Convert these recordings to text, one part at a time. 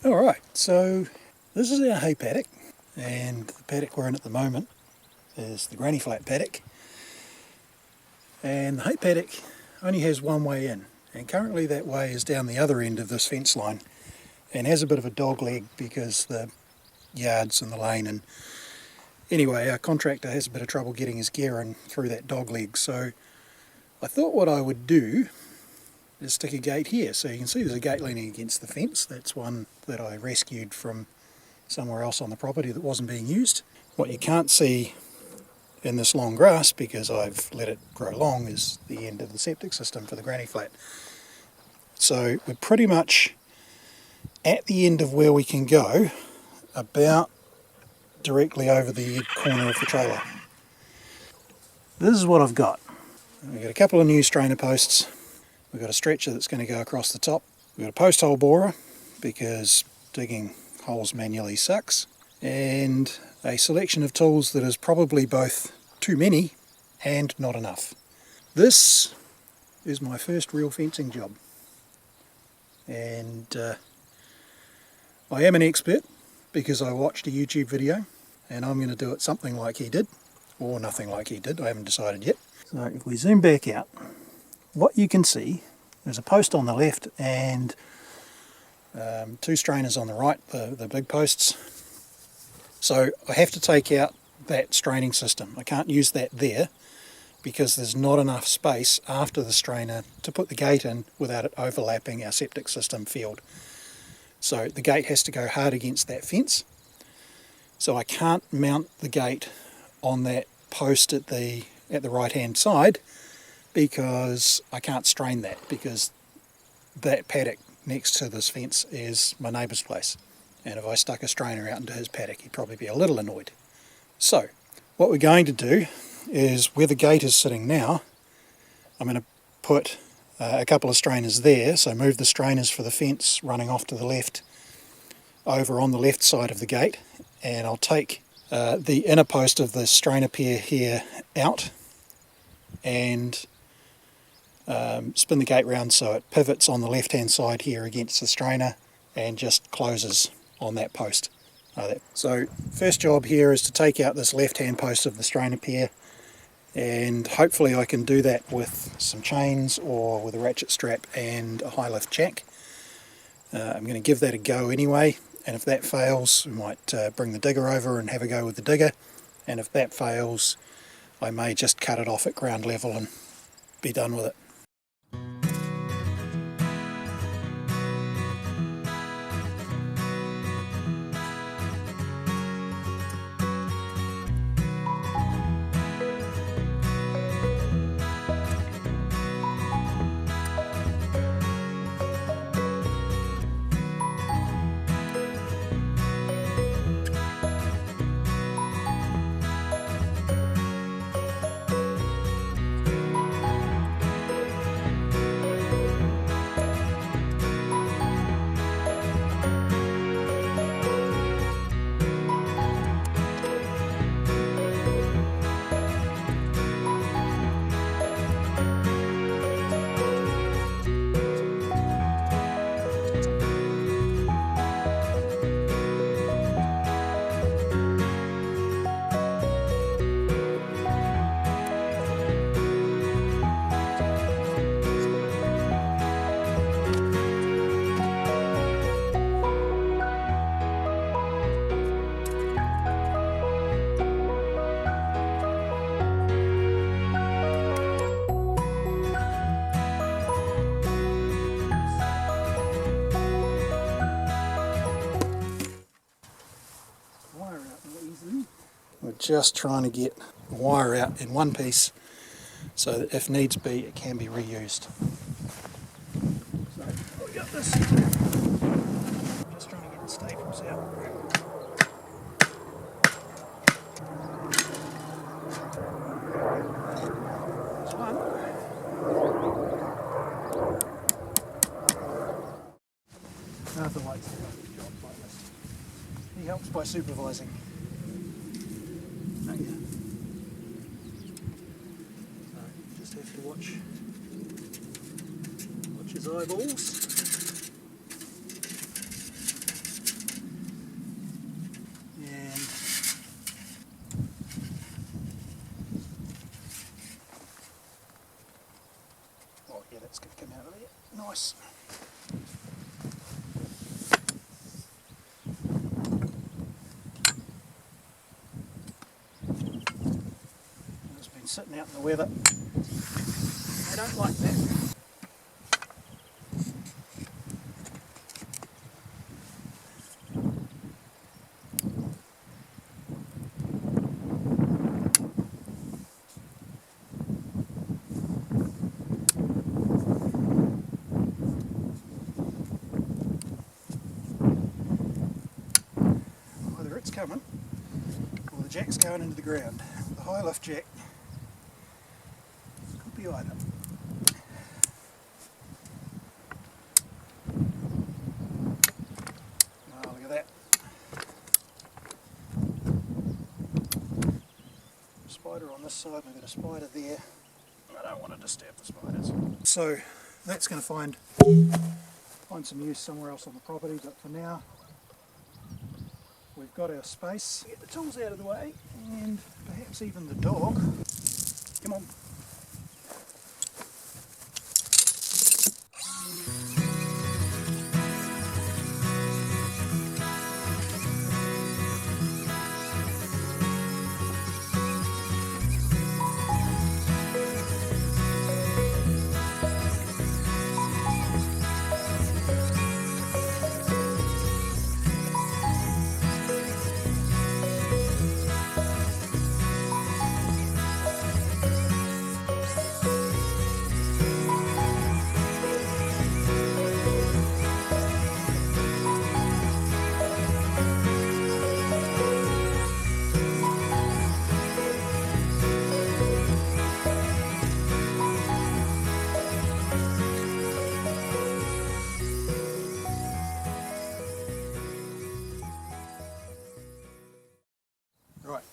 Alright, so this is our hay paddock, and the paddock we're in at the moment is the granny flat paddock, and the hay paddock only has one way in, and currently that way is down the other end of this fence line and has a bit of a dog leg because the yard's in the lane. And anyway, our contractor has a bit of trouble getting his gear in through that dog leg, so I thought what I would do is stick a gate here. So you can see there's a gate leaning against the fence. That's one that I rescued from somewhere else on the property that wasn't being used. What you can't see in this long grass, because I've let it grow long, is the end of the septic system for the granny flat. So we're pretty much at the end of where we can go, about directly over the corner of the trailer. This is what I've got. We've got a couple of new strainer posts. We've got a stretcher that's going to go across the top. We've got a post hole borer because digging holes manually sucks. And a selection of tools that is probably both too many and not enough. This is my first real fencing job. And I am an expert because I watched a YouTube video, and I'm going to do it something like he did, or nothing like he did. I haven't decided yet. So if we zoom back out, what you can see, there's a post on the left and two strainers on the right, the big posts. So I have to take out that straining system. I can't use that there because there's not enough space after the strainer to put the gate in without it overlapping our septic system field. So the gate has to go hard against that fence. So I can't mount the gate on that post at the right hand side because I can't strain that, because that paddock next to this fence is my neighbour's place, and if I stuck a strainer out into his paddock he'd probably be a little annoyed. So what we're going to do is, where the gate is sitting now, I'm going to put a couple of strainers there, so move the strainers for the fence running off to the left over on the left side of the gate, and I'll take the inner post of the strainer pair here out and spin the gate round so it pivots on the left hand side here against the strainer and just closes on that post. So first job here is to take out this left hand post of the strainer pair, and hopefully I can do that with some chains or with a ratchet strap and a high lift jack. I'm going to give that a go anyway, and if that fails we might bring the digger over and have a go with the digger, and if that fails I may just cut it off at ground level and be done with it. We're just trying to get the wire out in one piece so that if needs be it can be reused. So we got this. Just trying to get the staples out. There's one. Arthur likes to do jobs like this. He helps by supervising. So just have to watch his eyeballs. sitting out in the weather. I don't like that. Either it's coming or the jack's going into the ground. The high lift jack could be either. Oh, look at that. Spider on this side, we've got a spider there. I don't want to disturb the spiders. So that's going to find some use somewhere else on the property, but for now we've got our space. Get the tools out of the way and perhaps even the dog. Come on. Right,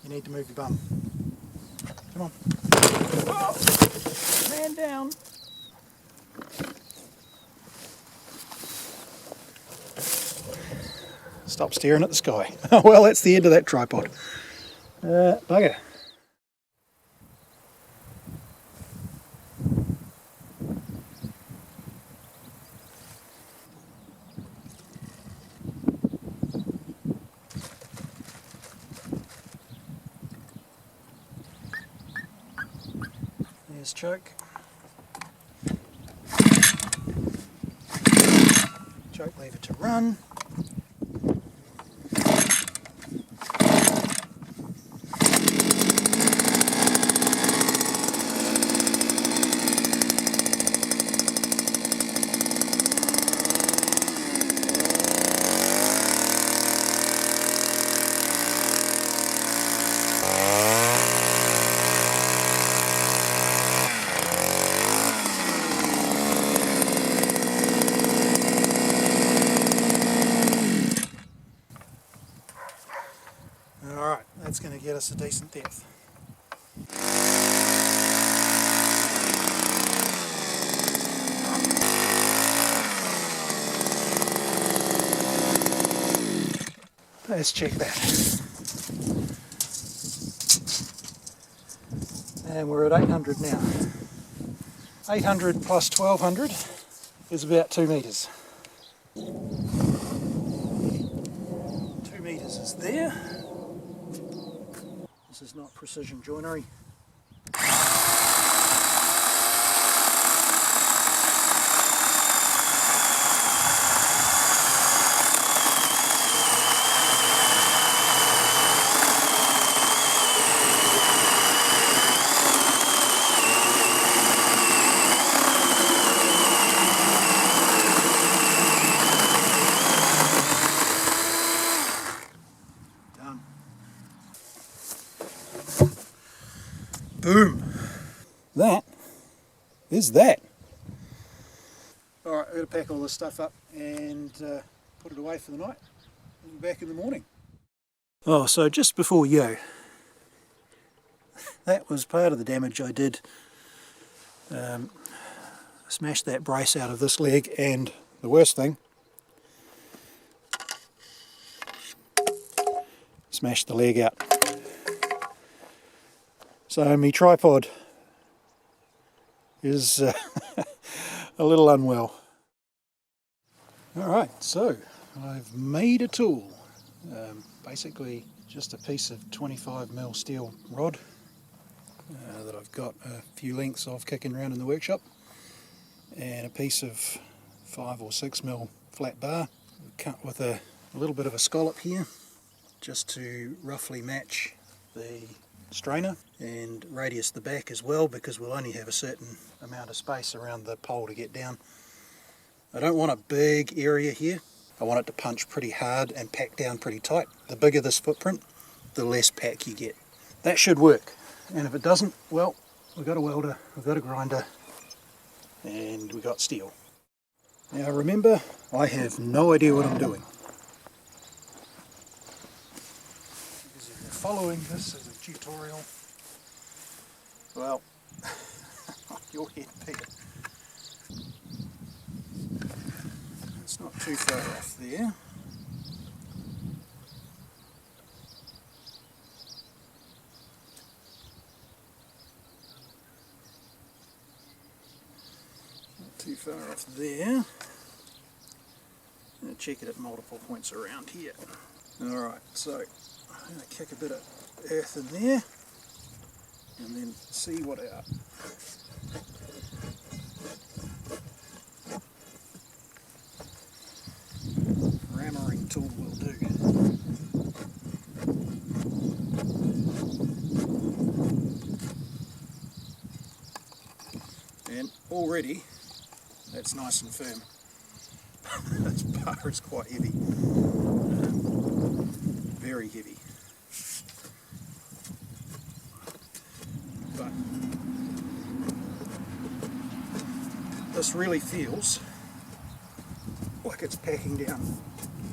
you need to move your bum. Come on. Oh, man down. Stop staring at the sky. Well, that's the end of that tripod. Bugger. There's choke. Choke lever to run. Alright, that's going to get us a decent depth. Let's check that. And we're at 800 now. 800 plus 1200 is about 2 metres. 2 metres is there. This is not precision joinery. Boom! That is that. Alright, I'm going to pack all this stuff up and put it away for the night. We'll be back in the morning. Oh, so just before we go, that was part of the damage I did. Smashed that brace out of this leg, and the worst thing, smashed the leg out. So my tripod is a little unwell. Alright, so I've made a tool. Basically just a piece of 25mm steel rod. that I've got a few lengths of kicking around in the workshop, and a piece of 5 or 6mm flat bar cut with a little bit of a scallop here just to roughly match the strainer, and radius the back as well, because we'll only have a certain amount of space around the pole to get down. I don't want a big area here. I want it to punch pretty hard and pack down pretty tight. The bigger this footprint, the less pack you get. That should work, and if it doesn't, well, we've got a welder, we've got a grinder, and we've got steel. Now remember, I have no idea what I'm doing. Because if you're following this as a tutorial, well, your head Peter. It's not too far off there. Not too far off there. And check it at multiple points around here. Alright, so I'm going to kick a bit of earth in there and then see what our rammering tool will do. And already that's nice and firm. This bar is quite heavy, very heavy. But this really feels like it's packing down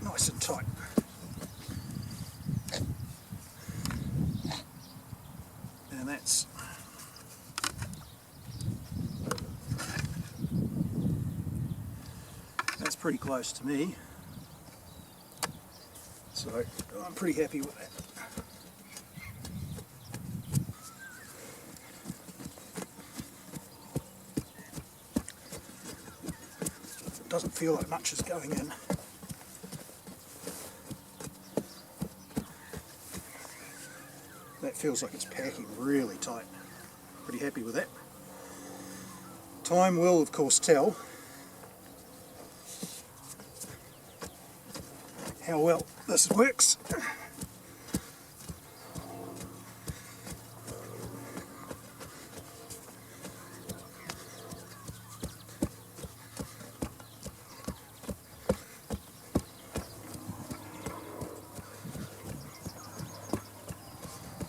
nice and tight. And that's pretty close to me, so I'm pretty happy with that. It doesn't feel like much is going in. That feels like it's packing really tight. Pretty happy with that. Time will of course tell how well this works.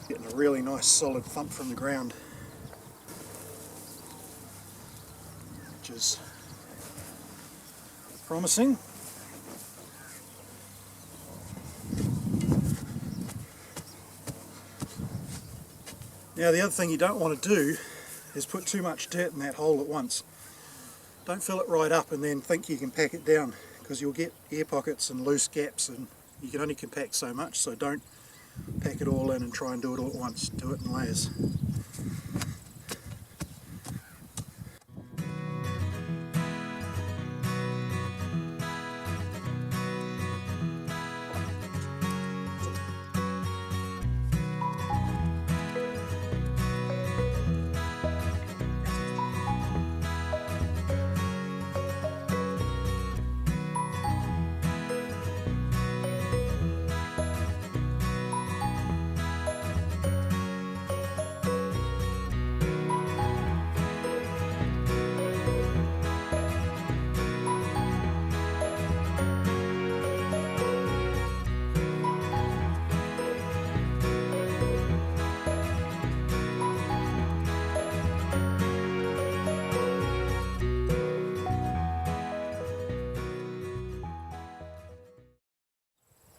Getting a really nice solid thump from the ground, which is promising. Now the other thing you don't want to do is put too much dirt in that hole at once. Don't fill it right up and then think you can pack it down, because you'll get air pockets and loose gaps and you can only compact so much, so don't pack it all in and try and do it all at once. Do it in layers.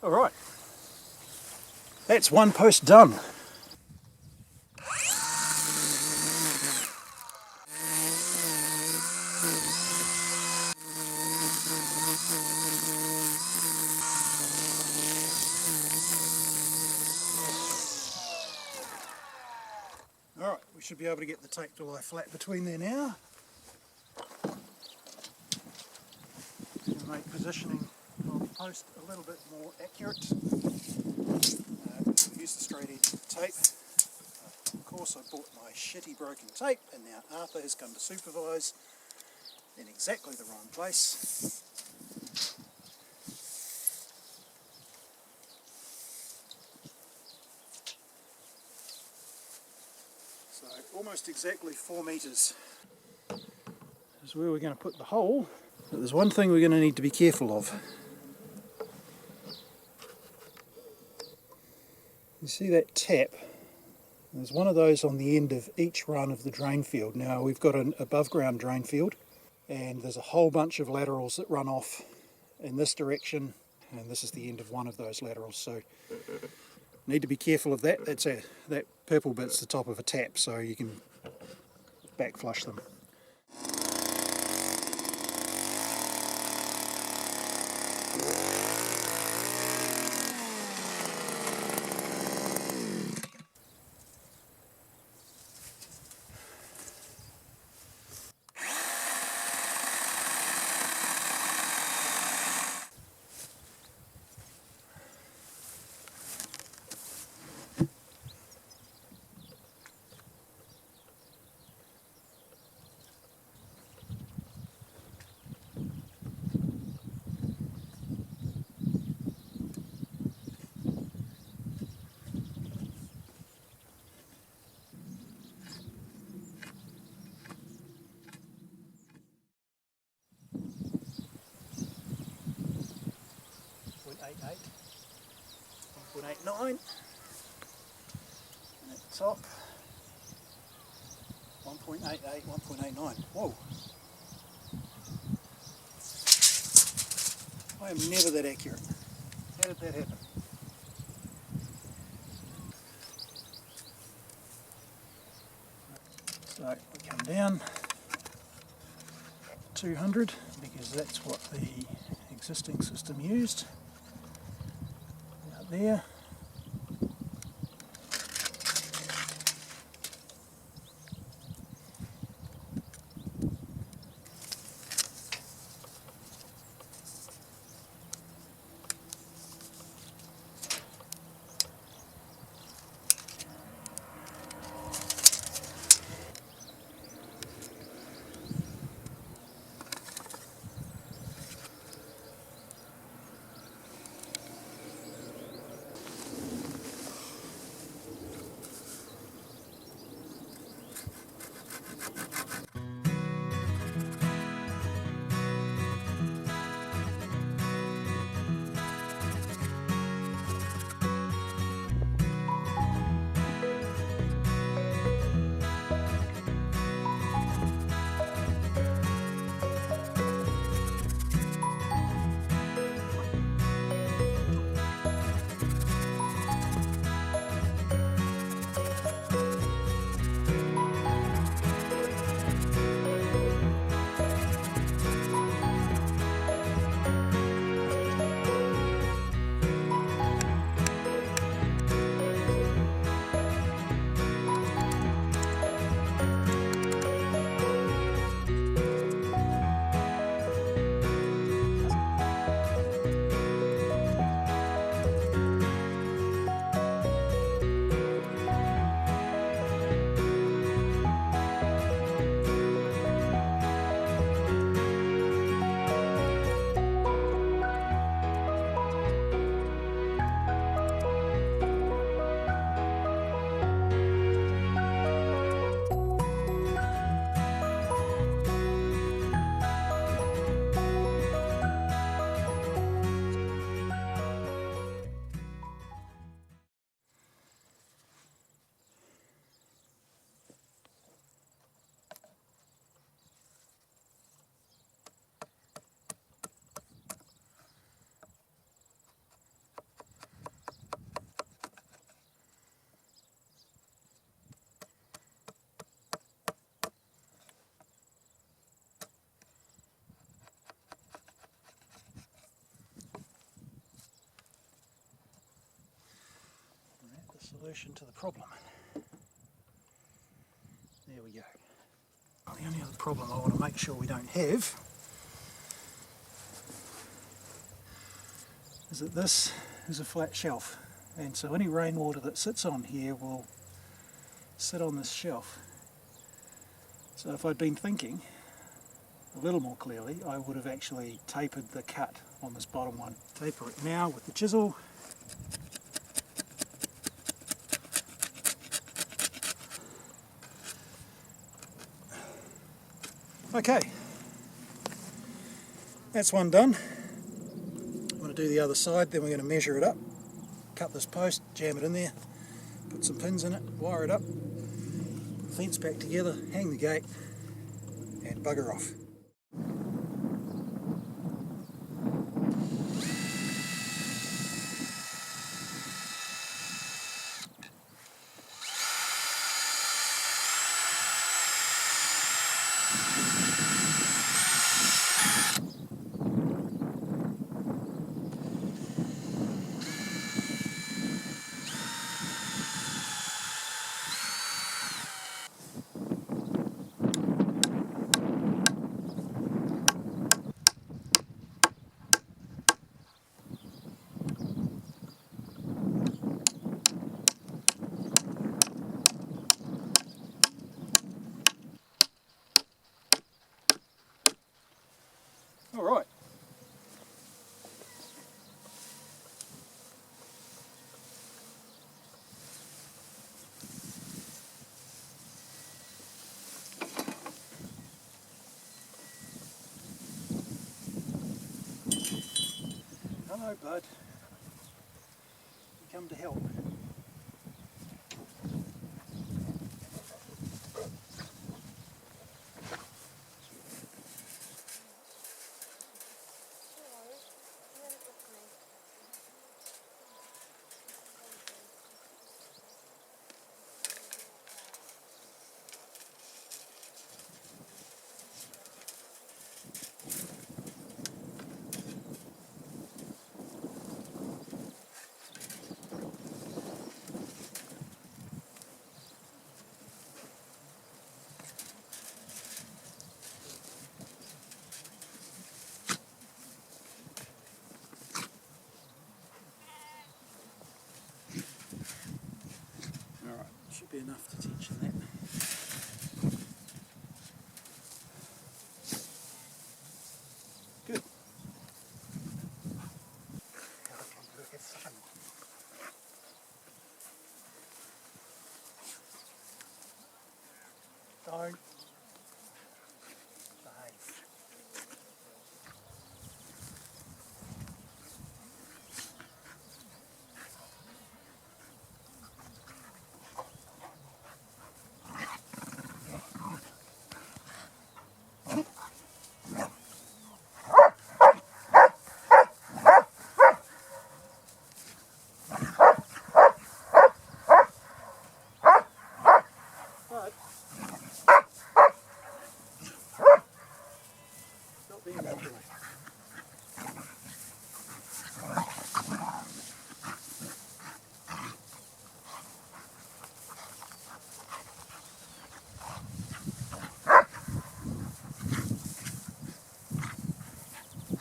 Alright, that's one post done. Alright, we should be able to get the tape to lie flat between there now. And make positioning of the post a little bit more accurate. Use the straight edge of the tape. Of course I bought my shitty broken tape, and now Arthur has come to supervise in exactly the wrong place. So almost exactly 4 metres is where we're going to put the hole. But there's one thing we're going to need to be careful of. You see that tap? There's one of those on the end of each run of the drain field. Now we've got an above ground drain field, and there's a whole bunch of laterals that run off in this direction, and this is the end of one of those laterals, so need to be careful of that. That purple bit's the top of a tap, so you can back flush them. .88, 1.89, and at the top 1.88, 1.89. Whoa! I am never that accurate. How did that happen? So we come down 200 because that's what the existing system used. Out there. Solution to the problem. There we go. The only other problem I want to make sure we don't have is that this is a flat shelf, and so any rainwater that sits on here will sit on this shelf. So if I'd been thinking a little more clearly, I would have actually tapered the cut on this bottom one. Taper it now with the chisel. Okay, that's one done. I'm going to do the other side, then we're going to measure it up, cut this post, jam it in there, put some pins in it, wire it up, put the fence back together, hang the gate, and bugger off. Alright. Hello, bud. You come to help. Alright, should be enough to teach you that. Good. Don't behave. But stop being that way.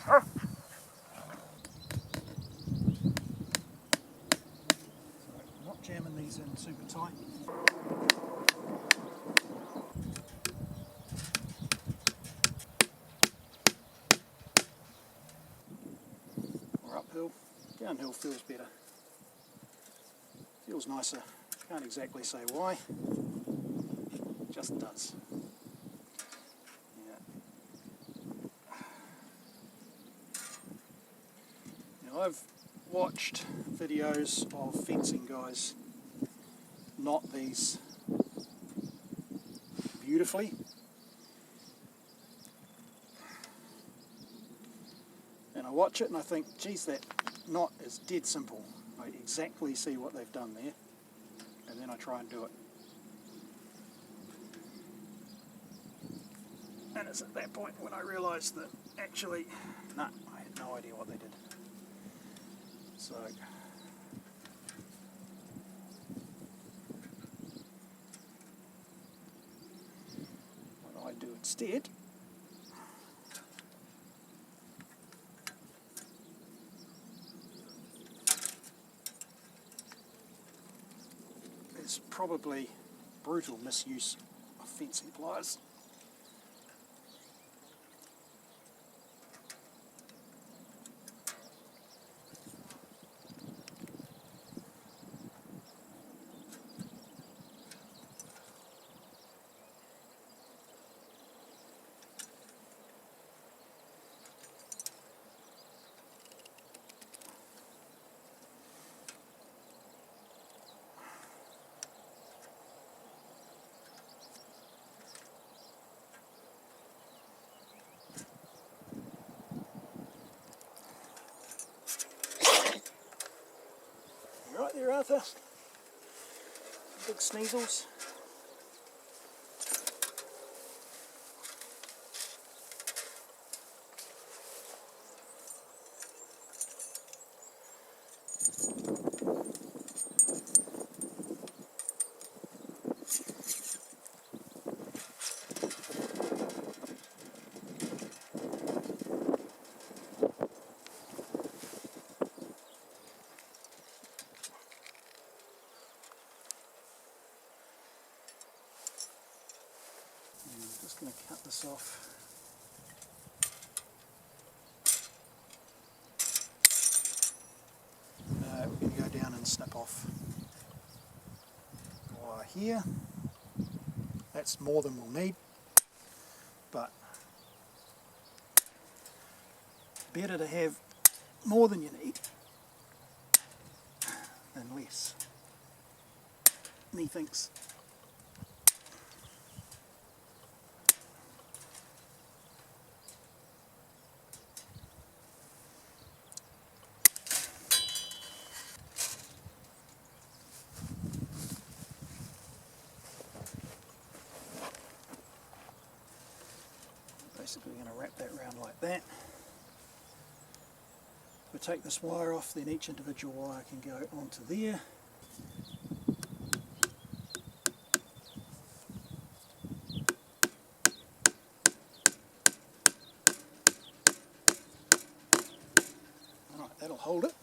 So, not jamming these in super tight. Or uphill. Downhill feels better. Feels nicer. Can't exactly say why. Just does. Yeah. Now I've watched videos of fencing guys knot these beautifully. And I watch it and I think, geez, that knot is dead simple. I exactly see what they've done there, and then I try and do it. And it's at that point when I realised that actually, nah, I had no idea what they did. So, what I do instead is probably brutal misuse of fencing pliers. Right there, Arthur. Big sneezels. I'm just going to cut this off. We're going to go down and snip off wire here. That's more than we'll need, but better to have more than you need than less, methinks. Basically going to wrap that round like that. If we take this wire off, then each individual wire can go onto there. Alright, that'll hold it.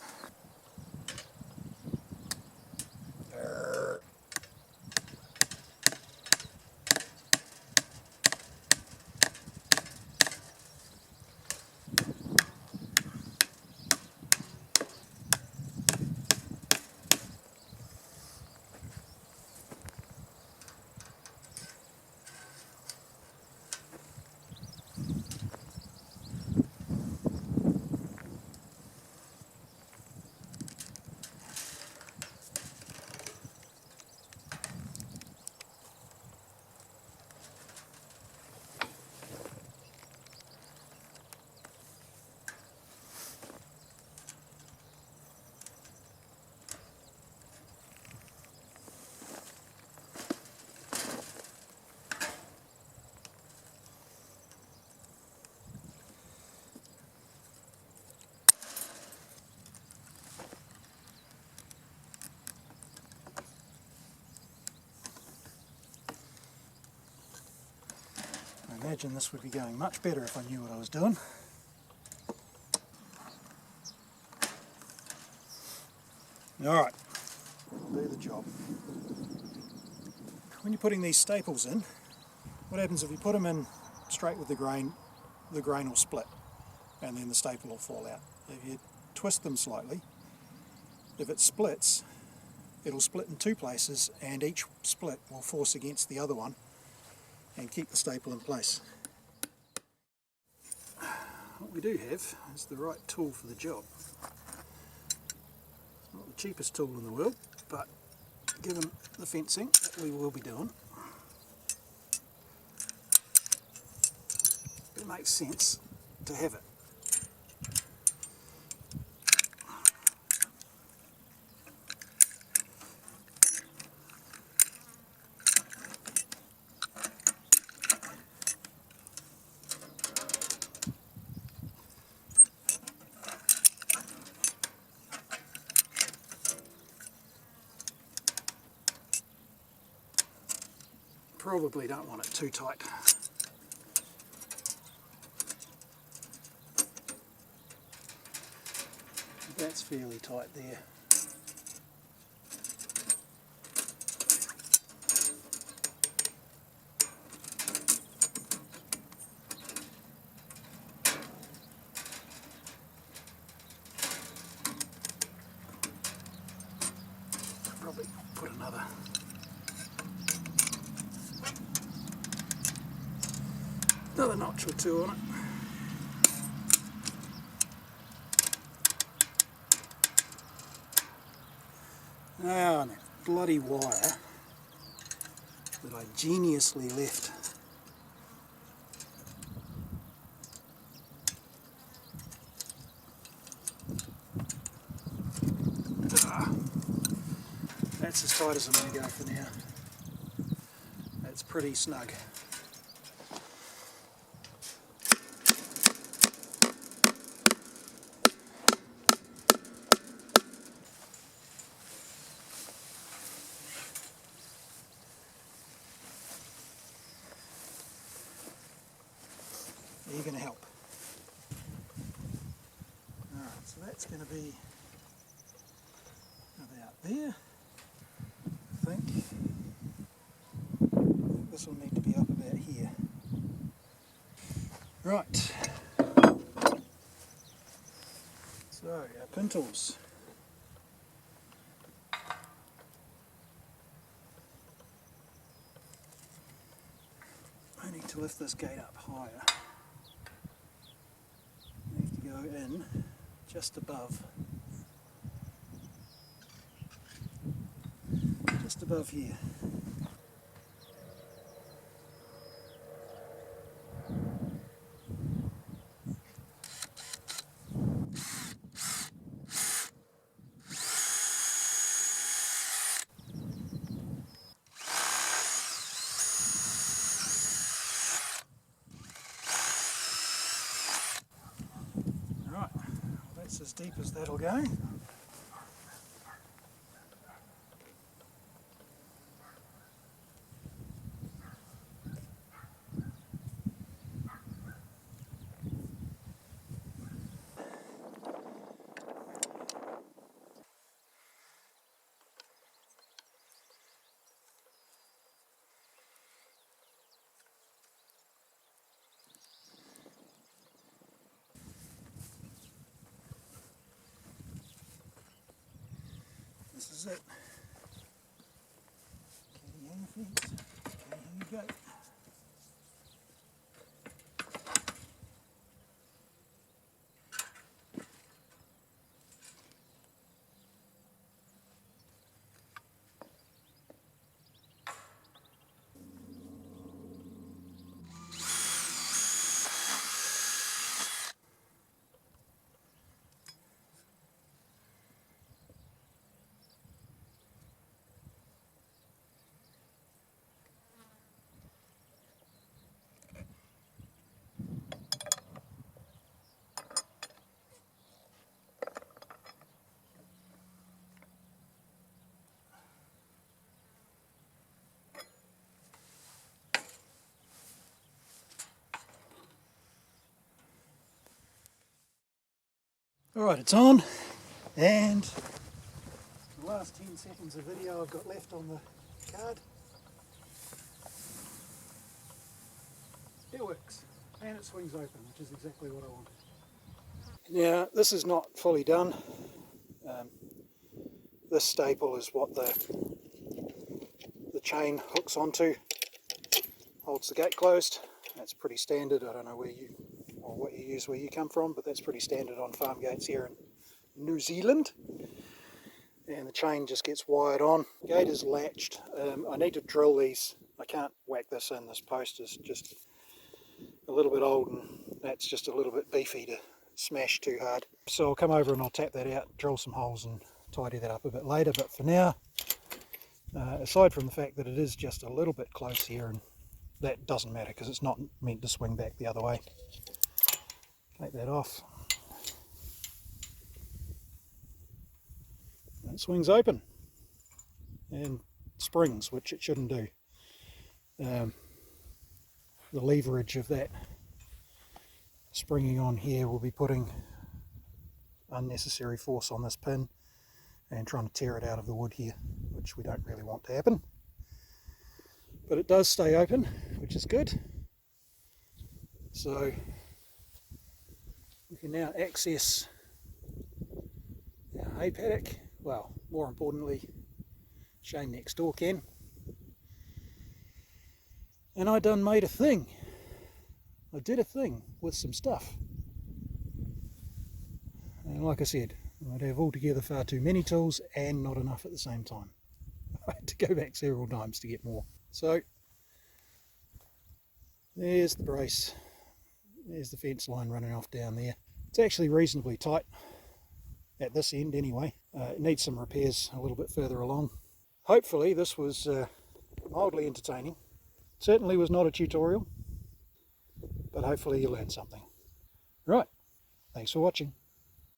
I imagine this would be going much better if I knew what I was doing. Alright, do the job. When you're putting these staples in, what happens if you put them in straight with the grain will split and then the staple will fall out. If you twist them slightly, if it splits, it'll split in two places and each split will force against the other one and keep the staple in place. What we do have is the right tool for the job. It's not the cheapest tool in the world, but given the fencing that we will be doing, it makes sense to have it. Probably don't want it too tight. That's fairly tight there. put another notch or two on it. Now, and that bloody wire that I geniusly left. That's as tight as I'm going to go for now. That's pretty snug. Are you going to help? Alright, so that's going to be about there, I think. This will need to be up about here. Right. So, our pintles. I need to lift this gate up higher. I need to go in just above here. Right, well, that's as deep as that'll go. This is it. Carry hang fence. Okay, here you go. Alright, it's on, and the last 10 seconds of video I've got left on the card. It works, and it swings open, which is exactly what I wanted. Now, this is not fully done. This staple is what the chain hooks onto, holds the gate closed. That's pretty standard. I don't know what you use where you come from, but that's pretty standard on farm gates here in New Zealand. And the chain just gets wired on. The gate is latched. I need to drill these. I can't whack this in. This post is just a little bit old, and that's just a little bit beefy to smash too hard. So I'll come over and I'll tap that out, drill some holes and tidy that up a bit later. But for now, aside from the fact that it is just a little bit close here, and that doesn't matter because it's not meant to swing back the other way. Take that off. And it swings open and springs, which it shouldn't do. The leverage of that springing on here will be putting unnecessary force on this pin and trying to tear it out of the wood here, which we don't really want to happen. But it does stay open, which is good. So we can now access our hay paddock, well, more importantly, Shane next door can. And I done made a thing. I did a thing with some stuff. And like I said, I'd have altogether far too many tools and not enough at the same time. I had to go back several times to get more. So there's the brace. There's the fence line running off down there. It's actually reasonably tight at this end anyway. It needs some repairs a little bit further along. Hopefully this was mildly entertaining. Certainly was not a tutorial, but hopefully you learned something. Right, thanks for watching.